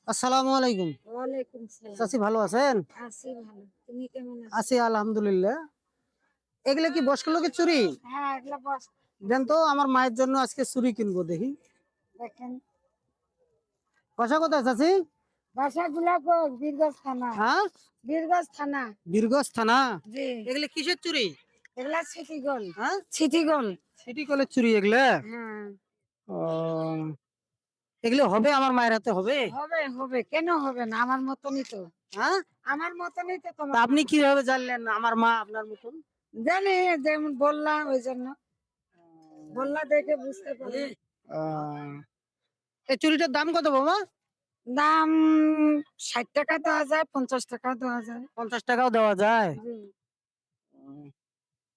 আসসালামু আলাইকুম। ওয়ালাইকুম সালাম। চাচি ভালো আছেন? আছি ভালো। তুমি কেমন আছো? আছি আলহামদুলিল্লাহ। এগুলা কি বয়স্ক লোকের চুরি? হ্যাঁ, এগুলা বস। দেন তো, আমার মায়ের জন্য আজকে চুরি কিনবো দেখি। দেখেন, বাসা কোথায় চাচি? বাসা গোলাপগঞ্জ, বীরগঞ্জ থানা। হ্যাঁ, বীরগঞ্জ থানা। বীরগঞ্জ থানা। জি। এগুলা কিসের চুরি? এগুলা সিটিগল। হ্যাঁ, সিটিগল। সিটি কলের চুরি এগুলা। হ্যাঁ। ও, এগুলো হবে আমার মায়ের হাতে হবে? হবে হবে, কেন হবে না? আমার মতনই তো। হ্যাঁ, আমার মতনই তো তা তোমার আপনি মা। কিভাবে জানলেন আমার মা আপনার মতন? জানি, যেমন বললাম ওই জন্য। বললা দেখে বুঝতে পারি। আহ, এই চুরিটার দাম কত বাবা? দাম 60 টাকা দেওয়া যায়, 50 টাকা দেওয়া যায়। 50 টাকাও দেওয়া যায়। জি।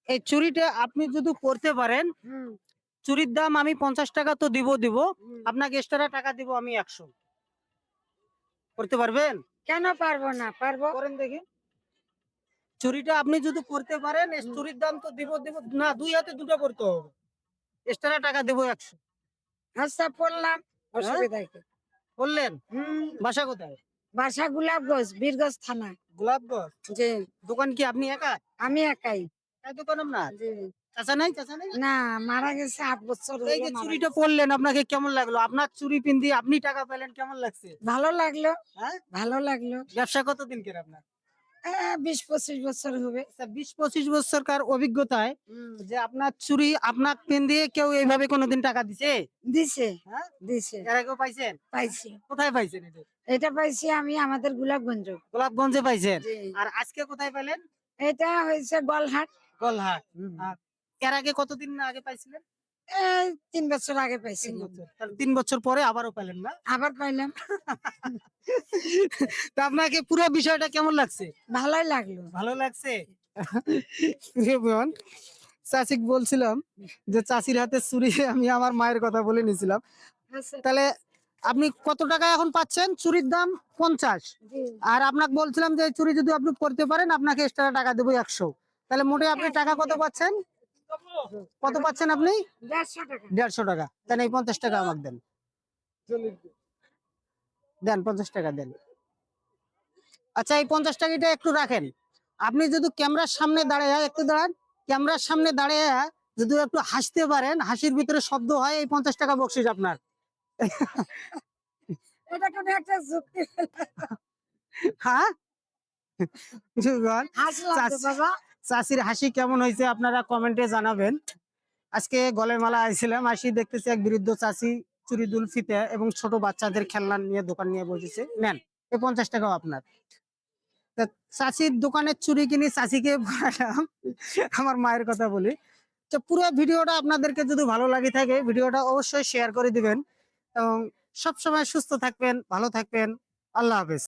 এই চুরিটা আপনি যদি করতে পারেন, হুম চুরির দাম আমি 50 টাকা তো দিব, হুম। আপনাকে এক্সট্রা টাকা দিব আমি 100। করতে পারবেন? কেন পারবো না? পারবো। করেন দেখি। চুরিটা আপনি যদি করতে পারেন, এই হুম। চুরির দাম তো দিব না, দুই হাতে দুটো করতে হবে। এক্সট্রা টাকা দেবো 100। আচ্ছা, পড়লাম। হ্যাঁ, অসুবিধা কি? বললেন। হুম। বাসা কোথায়? বাসা গোলাপগঞ্জ, বীরগঞ্জ থানা। গোলাপগঞ্জ। জি। দোকান কি আপনি একা? আমি একাই। এই দোকান আপনার? জি। চাচা নাই, চাচা নাই? না, মারা গেছে, 8 বছর এই হলো যে মারা চুরিটা গেছে। করলেন, আপনাকে কেমন লাগলো? আপনার চুরি পিন দিয়ে আপনি টাকা পেলেন, কেমন লাগছে? ভালো লাগলো। হ্যাঁ, ভালো লাগলো। ব্যবসা কতদিন করে আপনার? 20-25 বছর হবে। আচ্ছা, 20-25 বছরকার অভিজ্ঞতায় হুম। যে আপনার চুরি আপনার পেন দিয়ে কেউ এইভাবে কোনোদিন টাকা দিছে? দিছে। হ্যাঁ, দিছে। এর আগেও পাইছেন? পাইছি। কোথায় পাইছেন এটা? এটা পাইছি আমি আমাদের গোলাপগঞ্জ। গোলাপগঞ্জে পাইছেন। জি। আর আজকে কোথায় পেলেন? এটা হয়েছে গলহাট। গলহাট। হুম। আর এর আগে কতদিন আগে পাইছিলেন? এই 3 বছর আগে 3 পাইছিলাম। বছর। তাহলে 3 বছর পরে আবারও পেলেন না? আবার পাইলাম। তো আপনাকে পুরো বিষয়টা কেমন লাগছে? ভালোই লাগলো। ভালো লাগছে? প্রিয় বোন, চাচিকে বলছিলাম যে চাচির হাতে চুরি আমি আমার মায়ের কথা বলে নিয়েছিলাম। আচ্ছা। তাহলে আপনি কত টাকা এখন পাচ্ছেন? চুরির দাম 50। জি। আর আপনাকে বলছিলাম যে এই চুরি যদি আপনি করতে পারেন, আপনাকে এক্সট্রা টাকা দেবো 100। তাহলে মোটে আপনি টাকা কত পাচ্ছেন? কত পাচ্ছেন আপনি? 150 টাকা। 150 টাকা। দেন এই 50 টাকা আমাকে দেন। দেন 50 টাকা দেন। আচ্ছা, এই 50 টাকাটা একটু রাখেন। আপনি যদি ক্যামেরার সামনে দাঁড়িয়ে, একটু দাঁড়ান, ক্যামেরার সামনে দাঁড়িয়ে যদি একটু হাসতে পারেন, হাসির ভিতরে শব্দ হয়, এই 50 টাকা বকশিস আপনার। এটা কোনো একটা যুক্তি। হ্যাঁ, যুগল। হাসলাম তো বাবা। চাষির হাসি কেমন হয়েছে আপনারা কমেন্টে জানাবেন। আজকে গলের মালা আইছিলাম, আসি দেখতেছি এক বৃদ্ধ চাষি চুরি দুল ফিতে এবং ছোট বাচ্চাদের খেলনা নিয়ে দোকান নিয়ে বসেছে। নেন, এই 50 টাকাও আপনার। তা চাষির দোকানের চুরি কিনে চাষিকে বললাম, আমার মায়ের কথা বলি। তো পুরো ভিডিওটা আপনাদেরকে যদি ভালো লাগে থাকে, ভিডিওটা অবশ্যই শেয়ার করে দিবেন এবং সবসময় সুস্থ থাকবেন, ভালো থাকবেন। আল্লাহ হাফেজ।